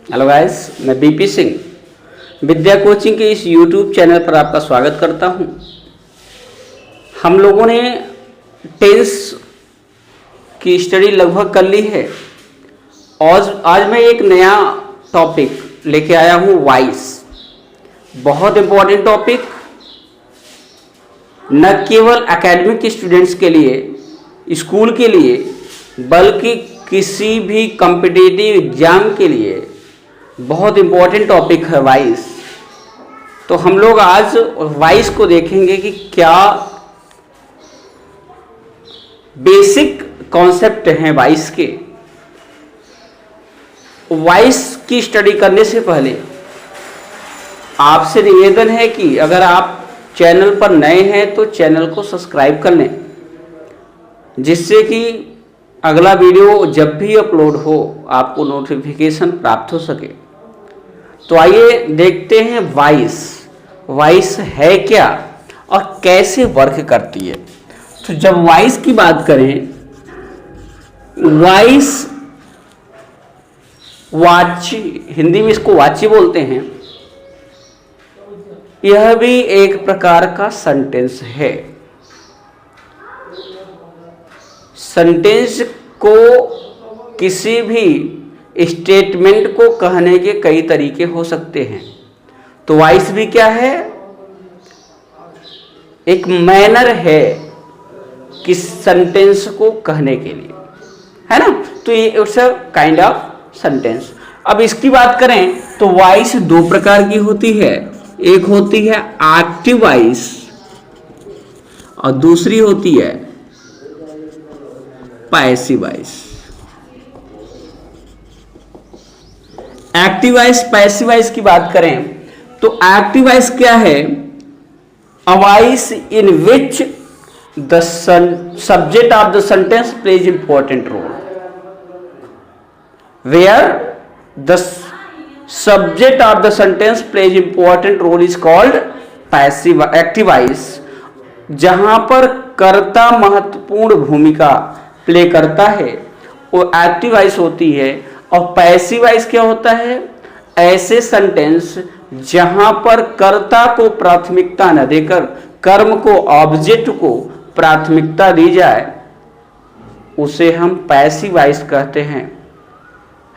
Hello guys, मैं BP Singh विद्या coaching के इस यूट्यूब चैनल पर आपका स्वागत करता हूं। हम लोगों ने टेंस की स्टडी लगभग कर ली है और आज मैं एक नया टॉपिक लेके आया हूं, वॉइस। बहुत इम्पोर्टेंट टॉपिक, न केवल एकेडमिक स्टूडेंट्स के लिए, स्कूल के लिए, बल्कि किसी भी कॉम्पिटिटिव एग्जाम के लिए बहुत इम्पोर्टेंट टॉपिक है वॉइस। तो हम लोग आज वॉइस को देखेंगे कि क्या बेसिक कॉन्सेप्ट हैं वॉइस के। वॉइस की स्टडी करने से पहले आपसे निवेदन है कि अगर आप चैनल पर नए हैं तो चैनल को सब्सक्राइब कर लें, जिससे कि अगला वीडियो जब भी अपलोड हो आपको नोटिफिकेशन प्राप्त हो सके। तो आइए देखते हैं वॉइस। वॉइस है क्या और कैसे वर्क करती है। तो जब वॉइस की बात करें, वॉइस वाची, हिंदी में इसको वाची बोलते हैं, यह भी एक प्रकार का सेंटेंस है। सेंटेंस को किसी भी स्टेटमेंट को कहने के कई तरीके हो सकते हैं। तो वॉइस भी क्या है? एक मैनर है किस सेंटेंस को कहने के लिए, है ना। तो ये it's a kind of sentence. अब इसकी बात करें तो वॉइस दो प्रकार की होती है। एक होती है एक्टिव वॉइस और दूसरी होती है passive voice. Active voice, passive voice की बात करें तो एक्टिव वॉइस क्या है? A voice in which the subject of the sentence plays important role, where the subject of the sentence plays important role is called passive active voice. जहां पर कर्ता महत्वपूर्ण भूमिका प्ले करता है वो एक्टिव वॉइस होती है। और पैसिव वॉइस क्या होता है? ऐसे सेंटेंस जहां पर कर्ता को प्राथमिकता न देकर कर्म को, ऑब्जेक्ट को प्राथमिकता दी जाए, उसे हम पैसिव वॉइस कहते हैं,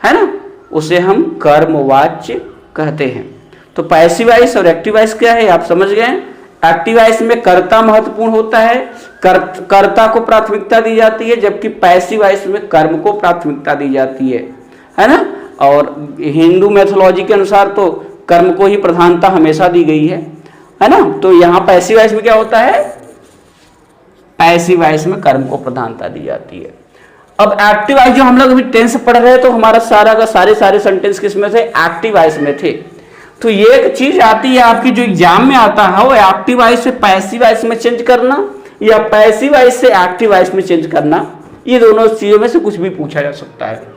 है ना। उसे हम कर्मवाच्य कहते हैं। तो पैसिव वॉइस और एक्टिव वॉइस क्या है, आप समझ गए। एक्टिव वॉइस में कर्ता महत्वपूर्ण होता है, कर्ता को प्राथमिकता दी जाती है, जबकि पैसिव वॉइस में कर्म को प्राथमिकता दी जाती है ना। और हिंदू मैथोलॉजी के अनुसार तो कर्म को ही प्रधानता हमेशा दी गई है ना। तो यहां पैसिव वॉइस में क्या होता है? पैसिव वॉइस में कर्म को प्रधानता दी जाती है। अब एक्टिव वॉइस जो हम लोग अभी टेंस पढ़ रहे हैं, तो हमारा सारा का सारे सेंटेंस किस में थे? एक्टिव वॉइस में थे। तो ये एक चीज आती है आपकी जो एग्जाम में आता है, वो एक्टिव वॉइस से पैसिव वॉइस में चेंज करना या पैसिव वॉइस से एक्टिव वॉइस में चेंज करना। ये दोनों चीजों में से कुछ भी पूछा जा सकता है।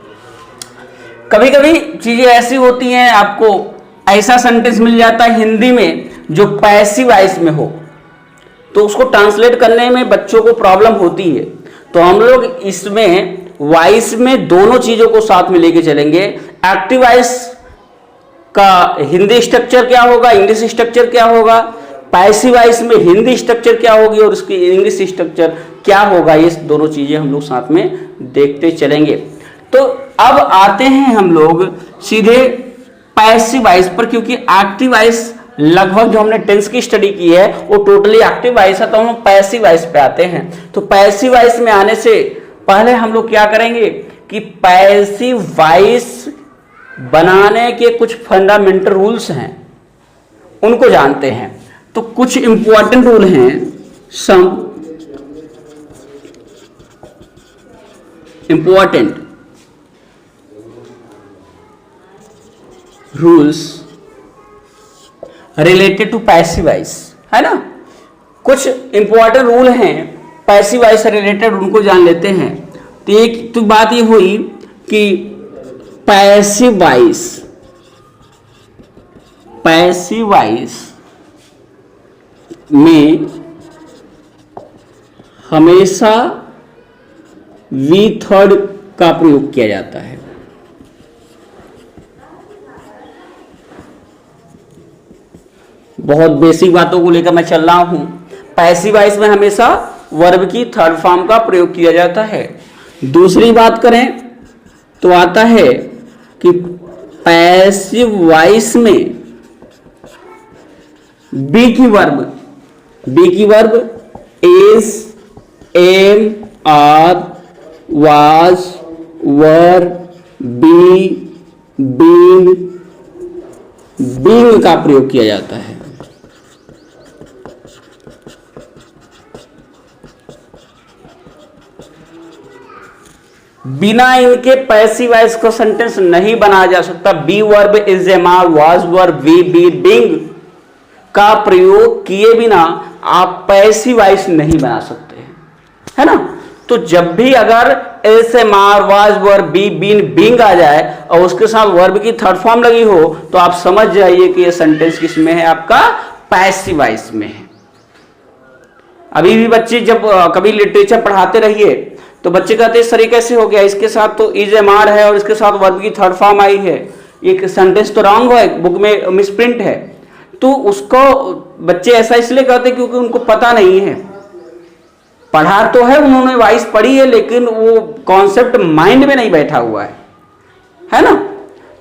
कभी कभी चीजें ऐसी होती हैं, आपको ऐसा सेंटेंस मिल जाता है हिंदी में जो पैसिव वॉइस में हो, तो उसको ट्रांसलेट करने में बच्चों को प्रॉब्लम होती है। तो हम लोग इसमें वॉइस में दोनों चीजों को साथ में लेके चलेंगे। एक्टिव वॉइस का हिंदी स्ट्रक्चर क्या होगा, इंग्लिश स्ट्रक्चर क्या होगा, पैसिव वॉइस में हिंदी स्ट्रक्चर क्या होगी और उसकी इंग्लिश स्ट्रक्चर क्या होगा, ये दोनों चीजें हम लोग साथ में देखते चलेंगे। तो अब आते हैं हम लोग सीधे पैसिव वॉइस पर, क्योंकि एक्टिव वॉइस लगभग जो हमने टेंस की स्टडी की है वो टोटली एक्टिव वॉइस है। तो हम पैसिव वॉइस पे आते हैं। तो पैसिव वॉइस में आने से पहले हम लोग क्या करेंगे कि पैसिव वॉइस बनाने के कुछ फंडामेंटल रूल्स हैं, उनको जानते हैं। तो कुछ इंपॉर्टेंट रूल हैं, some important rules related to passive voice, है ना। कुछ इंपॉर्टेंट रूल हैं पैसिव वॉइस से रिलेटेड, उनको जान लेते हैं। तो एक तो बात ये हुई कि पैसिव वॉइस में हमेशा वी थर्ड का प्रयोग किया जाता है। बहुत बेसिक बातों को लेकर मैं चल रहा हूं। पैसिव वॉइस में हमेशा वर्ब की थर्ड फॉर्म का प्रयोग किया जाता है। दूसरी बात करें तो आता है कि पैसिव वॉइस में बी की verb is, am, are, was, were, be, being का प्रयोग किया जाता है। बिना इनके पैसिव वॉइस को सेंटेंस नहीं बनाया जा सकता। Be verb, is, am, are, was, were, be, being का प्रयोग किए बिना आप पैसिव वॉइस नहीं बना सकते, है ना। तो जब भी अगर is, am, are, was, were, be, being आ जाए और उसके साथ वर्ब की थर्ड फॉर्म लगी हो तो आप समझ जाइए कि ये सेंटेंस किस में है, आपका पैसिव वॉइस में है। अभी भी बच्चे जब कभी लिटरेचर पढ़ाते रहिए तो बच्चे कहते हैं सर ये कैसे हो गया, इसके साथ तो इज, एम, आर है और इसके साथ वर्ब की थर्ड फॉर्म आई है, ये सेंटेंस तो रॉन्ग है, बुक में मिसप्रिंट है। तो उसको बच्चे ऐसा इसलिए कहते हैं क्योंकि उनको पता नहीं है। पढ़ा तो है, उन्होंने वॉइस पढ़ी है, लेकिन वो कॉन्सेप्ट माइंड में नहीं बैठा हुआ है ना।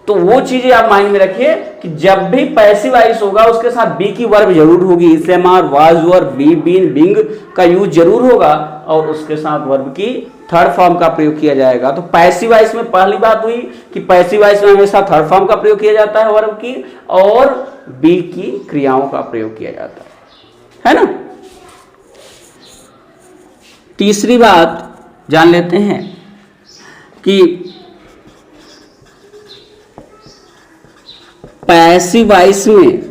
तो वो चीजें आप माइंड में रखिए कि जब भी पैसिव वॉइस होगा उसके साथ बी की वर्ब जरूर होगी, is, am, are, was, were, be, being का यूज जरूर होगा और उसके साथ वर्ब की थर्ड फॉर्म का प्रयोग किया जाएगा। तो पैसिव वॉइस में पहली बात हुई कि पैसिव वॉइस में हमेशा थर्ड फॉर्म का प्रयोग किया जाता है वर्ब की, और बी की क्रियाओं का प्रयोग किया जाता है ना। तीसरी बात जान लेते हैं कि पैसिव वॉइस में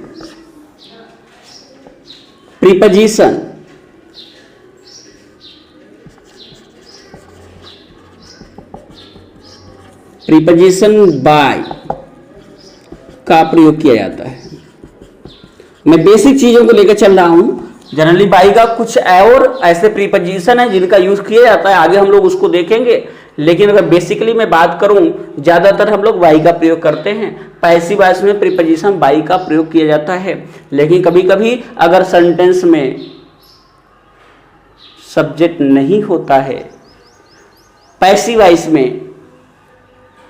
प्रीपोजिशन बाय का प्रयोग किया जाता है। मैं बेसिक चीजों को लेकर चल रहा हूं। जनरली बाई का कुछ और ऐसे प्रीपोजिशन है जिनका यूज किया जाता है, आगे हम लोग उसको देखेंगे। लेकिन अगर बेसिकली मैं बात करूं, ज्यादातर हम लोग बाई का प्रयोग करते हैं। पैसिव वॉइस में प्रीपोजिशन बाई का प्रयोग किया जाता है, लेकिन कभी कभी अगर सेंटेंस में सब्जेक्ट नहीं होता है, पैसिव वॉइस में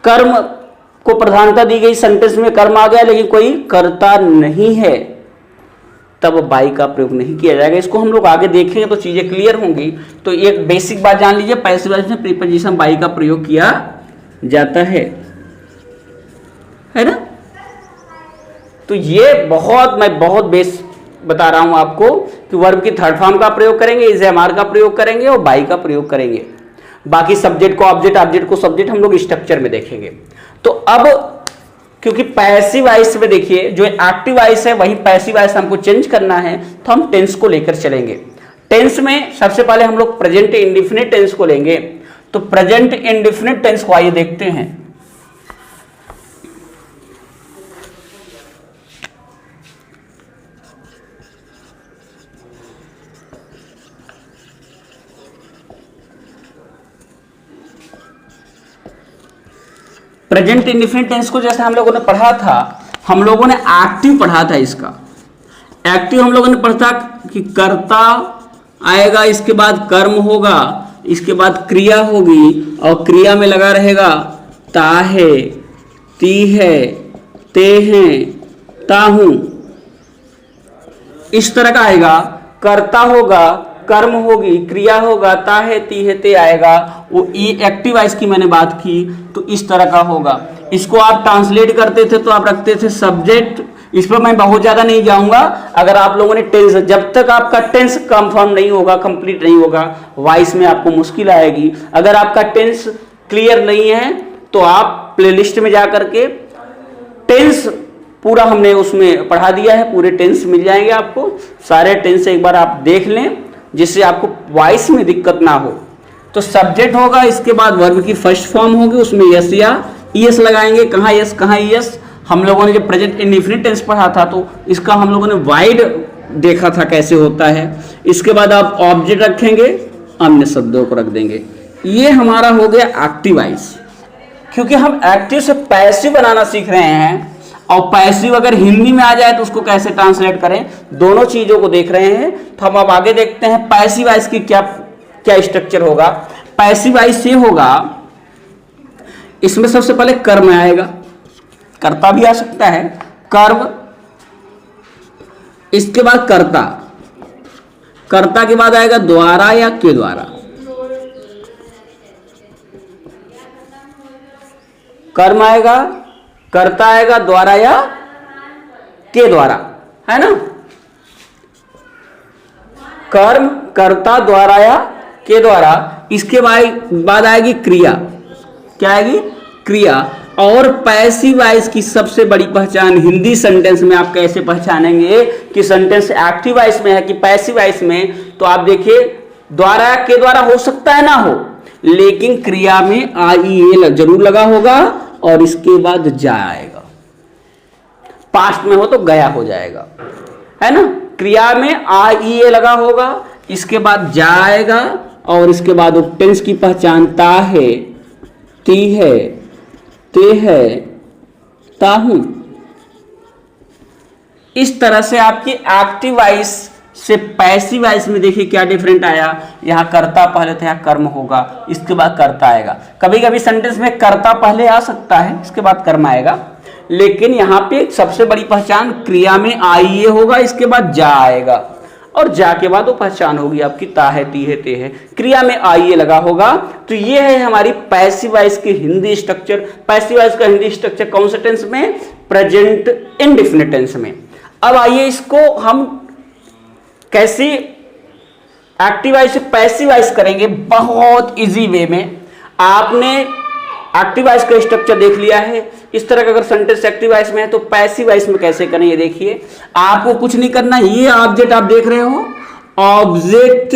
कर्म को प्रधानता दी गई, सेंटेंस में कर्म आ गया लेकिन कोई कर्ता नहीं है, तब बाई का प्रयोग नहीं किया जाएगा। इसको हम लोग आगे देखेंगे तो चीजें क्लियर होंगी। तो एक बेसिक बात जान लीजिए, पैसिव वॉइस में प्रीपोजिशन बाई का प्रयोग किया जाता है ना। तो ये मैं बहुत बेस बता रहा हूं आपको कि वर्ब की थर्ड फॉर्म का प्रयोग करेंगे, इज, एम, आर का प्रयोग करेंगे और बाई का प्रयोग करेंगे। बाकी सब्जेक्ट को ऑब्जेक्ट, ऑब्जेक्ट को सब्जेक्ट हम लोग स्ट्रक्चर में देखेंगे। तो अब क्योंकि पैसिव वॉइस में देखिए जो एक्टिव वॉइस है वही पैसिव वॉइस हमको चेंज करना है, तो हम टेंस को लेकर चलेंगे। टेंस में सबसे पहले हम लोग प्रेजेंट इंडेफिनिट टेंस को लेंगे। तो प्रेजेंट इंडेफिनिट टेंस को आइए देखते हैं। प्रेजेंट इंडेफिनिट टेंस को जैसे हम लोगों ने पढ़ा था, हम लोगों ने एक्टिव पढ़ा था। इसका एक्टिव हम लोगों ने पढ़ा था कि कर्ता आएगा, इसके बाद कर्म होगा, इसके बाद क्रिया होगी और क्रिया में लगा रहेगा ता है, ती है, ते हैं, ताहूं, इस तरह का आएगा। कर्ता होगा, कर्म होगी, क्रिया होगा, ता है, ती है, ते आएगा। वो एक्टिव वॉइस की मैंने बात की तो इस तरह का होगा। इसको आप ट्रांसलेट करते थे तो आप रखते थे सब्जेक्ट। इस पर मैं बहुत ज्यादा नहीं जाऊंगा। अगर आप लोगों ने टेंस, जब तक आपका टेंस कंफर्म नहीं होगा, कंप्लीट नहीं होगा, वॉइस में आपको मुश्किल आएगी। अगर आपका टेंस क्लियर नहीं है तो आप प्लेलिस्ट में जा करके टेंस पूरा हमने उसमें पढ़ा दिया है, पूरे टेंस मिल जाएंगे आपको। सारे टेंस एक बार आप देख लें जिससे आपको वॉइस में दिक्कत ना हो। तो सब्जेक्ट होगा, इसके बाद वर्ब की फर्स्ट फॉर्म होगी, उसमें यस या ईएस लगाएंगे। कहाँ यस कहाँ ईएस? हम लोगों ने जब प्रेजेंट इंडेफिनिट टेंस पढ़ा था तो इसका हम लोगों ने वाइड देखा था कैसे होता है। इसके बाद आप ऑब्जेक्ट रखेंगे, अन्य शब्दों को रख देंगे। ये हमारा हो गया एक्टिव वॉइस। क्योंकि हम एक्टिव से पैसिव बनाना सीख रहे हैं, और पैसिव अगर हिंदी में आ जाए तो उसको कैसे ट्रांसलेट करें, दोनों चीजों को देख रहे हैं। तो हम अब आगे देखते हैं पैसिव वॉइस की क्या क्या स्ट्रक्चर होगा। पैसिव वॉइस से होगा, इसमें सबसे पहले कर्म आएगा, कर्ता भी आ सकता है, कर्म, इसके बाद कर्ता, कर्ता के बाद आएगा द्वारा या के द्वारा, कर्म आएगा, कर्ता आएगा, द्वारा या के द्वारा, है ना। कर्म, कर्ता, द्वारा या के द्वारा। इसके बाद आएगी क्रिया, क्या आएगी, क्रिया। और पैसिव वॉइस की सबसे बड़ी पहचान हिंदी सेंटेंस में आप कैसे पहचानेंगे कि सेंटेंस एक्टिव वॉइस में है कि पैसिव वॉइस में, तो आप देखिए द्वारा के द्वारा हो सकता है ना हो, लेकिन क्रिया में आई जरूर लगा होगा और इसके बाद जा आएगा। पास्ट में हो तो गया हो जाएगा, है ना। क्रिया में आई लगा होगा, इसके बाद जा आएगा और इसके बाद टेंस की पहचान ता है, ती है, ते है, ताहूं। इस तरह से आपकी एक्टिव वॉइस से पैसिव वॉइस में देखिए क्या डिफरेंट आया। यहां कर्ता पहले था, यहां कर्म होगा, इसके बाद कर्ता आएगा। कभी कभी सेंटेंस में कर्ता पहले आ सकता है, इसके बाद कर्म आएगा, लेकिन यहां पे सबसे बड़ी पहचान क्रिया में आइए होगा, इसके बाद जा आएगा और जा के बाद वो पहचान होगी आपकी ता है, ती है, ते है। क्रिया में आइए लगा होगा। तो ये है हमारी पैसिव वॉइस की हिंदी स्ट्रक्चर। पैसिव वॉइस का हिंदी स्ट्रक्चर कौन से टेंस में, प्रेजेंट इंडेफिनिट टेंस में। अब आइए इसको हम कैसे एक्टिव वॉइस से पैसिव वॉइस करेंगे, बहुत इजी वे में। आपने एक्टिव वॉइस का स्ट्रक्चर देख लिया है, इस तरह का अगर सेंटेंस एक्टिव वॉइस में है तो पैसिव वॉइस में कैसे करें ये देखिए। आपको कुछ नहीं करना, ये ऑब्जेक्ट आप देख रहे हो, ऑब्जेक्ट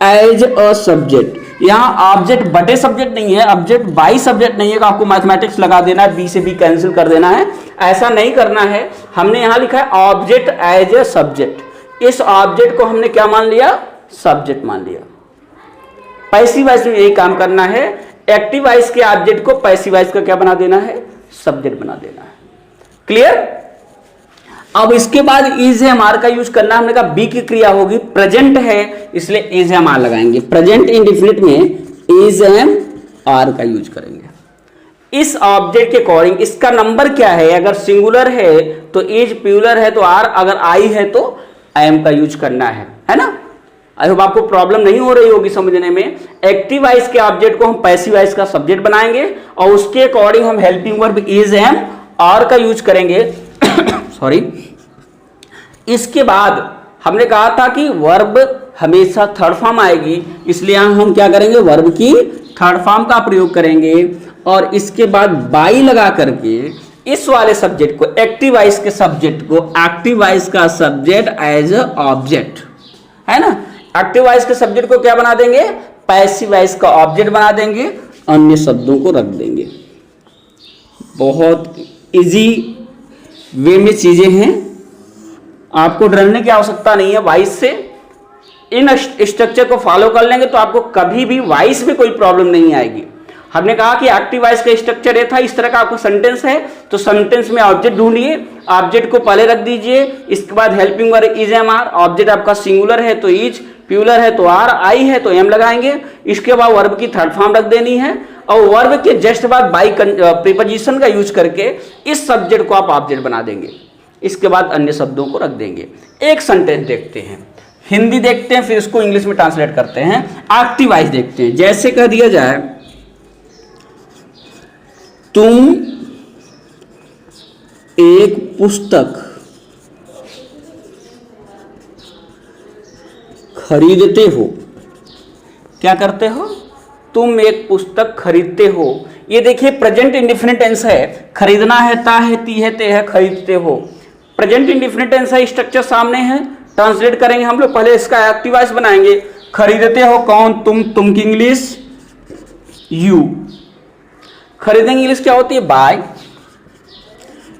एज अ सब्जेक्ट। यहाँ ऑब्जेक्ट बटे सब्जेक्ट नहीं है, ऑब्जेक्ट बाई सब्जेक्ट नहीं है कि आपको मैथमेटिक्स लगा देना है, बी से बी कैंसिल कर देना है, ऐसा नहीं करना है। हमने यहाँ लिखा है ऑब्जेक्ट एज ए सब्जेक्ट। इस ऑब्जेक्ट को हमने क्या मान लिया, सब्जेक्ट मान लिया। पैसिव वॉइस में यही काम करना है, एक्टिव वॉइस के ऑब्जेक्ट को पैसिव वॉइस का क्या बना देना है, सब्जेक्ट बना देना है। क्लियर। अब इसके बाद इज एम आर का यूज करना। हमने कहा बी की क्रिया होगी, प्रेजेंट है इसलिए इज एम आर लगाएंगे। प्रेजेंट इंडेफिनिट में इज एम आर का यूज करेंगे। इस ऑब्जेक्ट के अकॉर्डिंग इसका नंबर क्या है, अगर सिंगुलर है तो इज, प्लूरल है तो आर, अगर आई है तो एम का यूज करना है ना। आई होप आपको प्रॉब्लम नहीं हो रही होगी समझने में। एक्टिव वॉइस के ऑब्जेक्ट को हम पैसिव वॉइस का सब्जेक्ट बनाएंगे और उसके अकॉर्डिंग हम helping verb is am are का यूज करेंगे। सॉरी। इसके बाद हमने कहा था कि वर्ब हमेशा थर्ड फॉर्म आएगी, इसलिए हम क्या करेंगे, वर्ब की थर्ड फॉर्म का प्रयोग करेंगे और इसके बाद बाई लगा करके इस वाले सब्जेक्ट को, एक्टिव वॉइस के सब्जेक्ट को एक्टिव वॉइस का सब्जेक्ट एज अ ऑब्जेक्ट, है ना। एक्टिव वॉइस के सब्जेक्ट को क्या बना देंगे, पैसिव वॉइस का ऑब्जेक्ट बना देंगे, अन्य शब्दों को रख देंगे। बहुत इजी वे में चीजें हैं, आपको डरने की आवश्यकता नहीं है वॉइस से। इन स्ट्रक्चर को फॉलो कर लेंगे तो आपको कभी भी वॉइस में कोई प्रॉब्लम नहीं आएगी। हमने कहा कि एक्टिव वॉइस का स्ट्रक्चर ये था, इस तरह का आपको सेंटेंस है तो सेंटेंस में ऑब्जेक्ट ढूंढिए, ऑब्जेक्ट को पहले रख दीजिए, इसके बाद helping verb is am are. Object आपका सिंगुलर है तो इज, प्लूरल है तो आर, आई है तो एम लगाएंगे। इसके बाद वर्ब की थर्ड फॉर्म रख देनी है और वर्ब के जस्ट बाद बाई प्रीपोजिशन का यूज करके इस सब्जेक्ट को आप ऑब्जेक्ट बना देंगे। इसके बाद अन्य शब्दों को रख देंगे। एक सेंटेंस देखते हैं, हिंदी देखते हैं, फिर इसको इंग्लिश में ट्रांसलेट करते हैं। एक्टिव वॉइस देखते हैं। जैसे कह दिया जाए, तुम एक पुस्तक खरीदते हो। क्या करते हो, तुम एक पुस्तक खरीदते हो। ये देखिए प्रेजेंट इंडेफिनिट टेंस है, खरीदना है, ता है, ती है, ते है, खरीदते हो। प्रेजेंट इंडेफिनिट टेंस है, स्ट्रक्चर सामने है, ट्रांसलेट करेंगे हम लोग। पहले इसका एक्टिव वॉइस बनाएंगे। खरीदते हो कौन, तुम की इंग्लिश यू। खरीदेंगे इंग्लिश क्या होती है, बाय।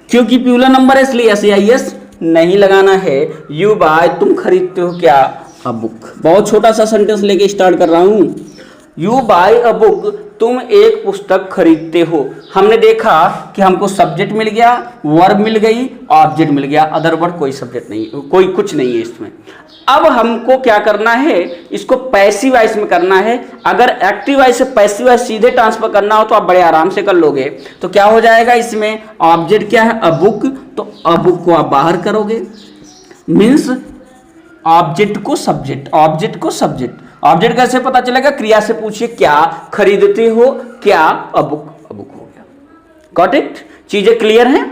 क्योंकि प्लूरल नंबर है इसलिए एस आई एस नहीं लगाना है। यू बाय, तुम खरीदते हो क्या, अ बुक। बहुत छोटा सा सेंटेंस लेके स्टार्ट कर रहा हूं। यू बाय अ बुक, तुम एक पुस्तक खरीदते हो। हमने देखा कि हमको सब्जेक्ट मिल गया, वर्ब मिल गई, ऑब्जेक्ट मिल गया, अदर वर्ड कोई सब्जेक्ट नहीं, कोई कुछ नहीं है इसमें। अब हमको क्या करना है, इसको पैसिव वॉइस में करना है। अगर एक्टिव वॉइस से पैसिव वॉइस सीधे ट्रांसफर करना हो तो आप बड़े आराम से कर लोगे। तो क्या हो जाएगा, इसमें ऑब्जेक्ट क्या है, अ बुक, तो अ बुक को आप बाहर करोगे, मीन्स ऑब्जेक्ट को सब्जेक्ट, ऑब्जेक्ट को सब्जेक्ट। ऑब्जेक्ट कैसे पता चलेगा, क्रिया से पूछिए, क्या खरीदते हो, क्या, अ बुक, अ बुक हो गया। Got it? चीजें क्लियर हैं?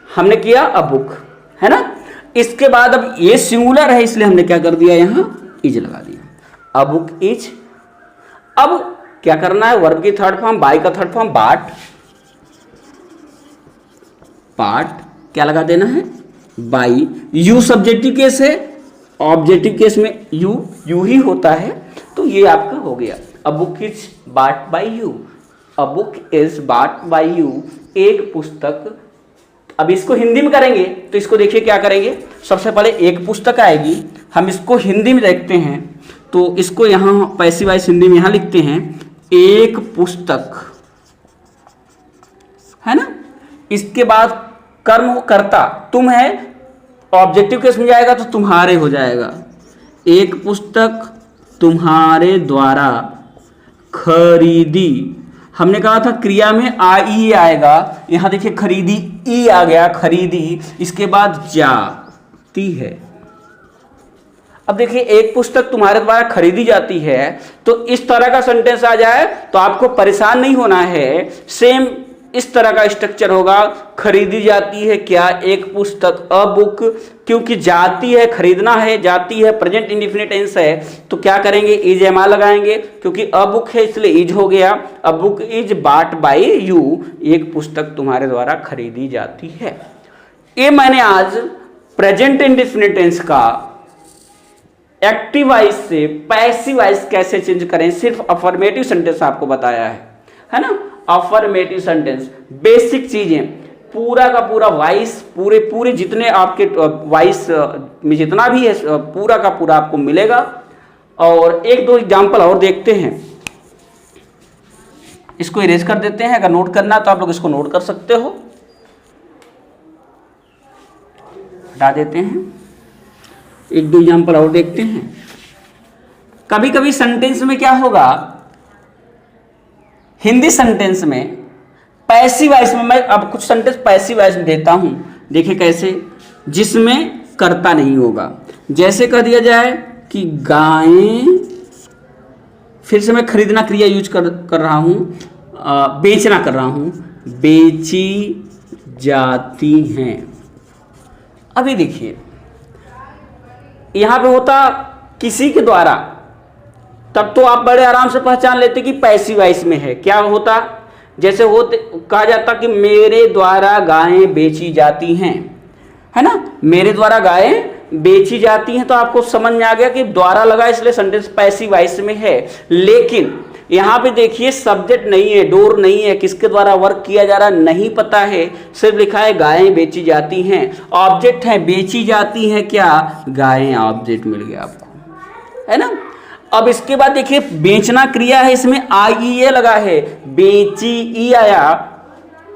हमने किया अ बुक, है ना। इसके बाद अब ये सिंगुलर है इसलिए हमने क्या कर दिया, यहां इज लगा दिया, अ बुक इज। अब क्या करना है, वर्ब की थर्ड फॉर्म, बाय का थर्ड फॉर्म बाट, पार्ट क्या लगा देना है, बाई। यू सब्जेक्टिव केस है, ऑब्जेक्टिव केस में यू ही होता है, तो ये आपका हो गया, a book is bought by you, a book is bought by you, एक पुस्तक। अब इसको हिंदी में करेंगे तो इसको देखिए क्या करेंगे, सबसे पहले एक पुस्तक आएगी, हम इसको हिंदी में देखते हैं, तो इसको यहां पैसिव वॉइस हिंदी में यहां लिखते हैं, एक पुस्तक, है ना। इसके बाद कर्म कर्ता तुम है, ऑब्जेक्टिव केस में जाएगा तो तुम्हारे हो जाएगा, एक पुस्तक तुम्हारे द्वारा खरीदी। हमने कहा था क्रिया में आई आएगा, यहां देखिए खरीदी ई आ गया, खरीदी। इसके बाद जाती है। अब देखिए एक पुस्तक तुम्हारे द्वारा खरीदी जाती है, तो इस तरह का सेंटेंस आ जाए तो आपको परेशान नहीं होना है। सेम इस तरह का स्ट्रक्चर होगा, खरीदी जाती है क्या, एक पुस्तक, अ बुक, क्योंकि जाती है खरीदना है, जाती है प्रेजेंट इंडेफिनिट टेंस है, तो क्या करेंगे, इज एम लगाएंगे, क्योंकि अ बुक है इसलिए इज हो गया, a book is bought by you, एक पुस्तक तुम्हारे द्वारा खरीदी जाती है। ये मैंने आज प्रेजेंट इंडेफिनिट टेंस का एक्टिव वॉइस से पैसिव वॉइस कैसे चेंज करें, सिर्फ अफर्मेटिव सेंटेंस आपको बताया है ना। अफर्मेटिव सेंटेंस बेसिक चीजें, पूरा का पूरा वॉइस, पूरे जितने आपके वॉइस में जितना भी है पूरा का पूरा आपको मिलेगा। और एक दो एग्जांपल और देखते हैं, इसको इरेज कर देते हैं, अगर नोट करना तो आप लोग इसको नोट कर सकते हो, हटा देते हैं। एक दो एग्जांपल और देखते हैं। कभी कभी सेंटेंस में क्या होगा, हिंदी सेंटेंस में पैसिव वॉइस में, मैं अब कुछ सेंटेंस पैसिव वॉइस में देता हूं, देखिए कैसे, जिसमें कर्ता नहीं होगा। जैसे कह दिया जाए कि गायें, फिर से मैं खरीदना क्रिया यूज कर रहा हूं, बेचना कर रहा हूं, बेची जाती हैं। अभी देखिए यहां पे होता किसी के द्वारा, तब तो आप बड़े आराम से पहचान लेते कि पैसिव वॉइस में है। क्या होता, जैसे होते कहा जाता कि मेरे द्वारा गायें बेची जाती हैं, है ना, मेरे द्वारा गायें बेची जाती हैं, तो आपको समझ में आ गया कि द्वारा लगा इसलिए सेंटेंस पैसिव वॉइस में है। लेकिन यहां पे देखिए सब्जेक्ट नहीं है, डोर नहीं है, किसके द्वारा वर्क किया जा रहा नहीं पता है, सिर्फ लिखा है गायें बेची जाती हैं। ऑब्जेक्ट है, बेची जाती हैं क्या, गायें, ऑब्जेक्ट मिल गया आपको, है ना। अब इसके बाद देखिए बेचना क्रिया है, इसमें आई ए लगा है, बेची ई आया,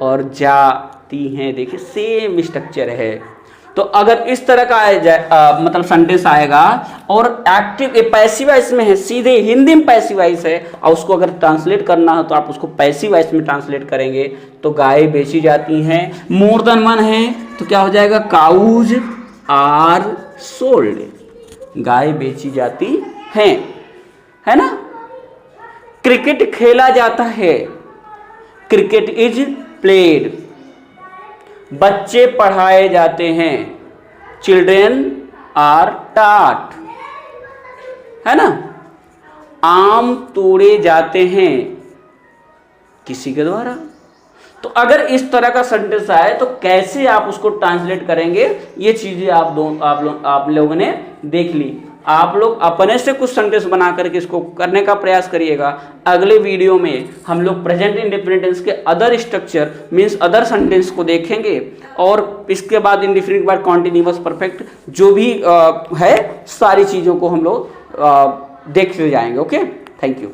और जाती हैं, देखिए सेम स्ट्रक्चर है। तो अगर इस तरह का मतलब सेंटेंस आएगा और एक्टिव पैसिव वॉइस में है, सीधे हिंदी में पैसिव वॉइस है, और उसको अगर ट्रांसलेट करना हो तो आप उसको पैसिव वॉइस में ट्रांसलेट करेंगे, तो गाय बेची जाती हैं। मोर देन वन है तो क्या हो जाएगा, काउज आर सोल्ड, गाय बेची जाती हैं, है ना। क्रिकेट खेला जाता है, क्रिकेट इज प्लेड। बच्चे पढ़ाए जाते हैं, चिल्ड्रेन आर टॉट, है ना। आम तोड़े जाते हैं, किसी के द्वारा। तो अगर इस तरह का सेंटेंस आए तो कैसे आप उसको ट्रांसलेट करेंगे, ये चीजें आप लोगों ने देख ली। आप लोग अपने से कुछ सेंटेंस बना करके इसको करने का प्रयास करिएगा। अगले वीडियो में हम लोग प्रेजेंट इंडेफिनिट टेंस के other structure means other sentence को देखेंगे, और इसके बाद इंडेफिनिट के बाद कॉन्टिन्यूअस परफेक्ट जो भी है सारी चीज़ों को हम लोग देखते जाएंगे। Okay, thank you.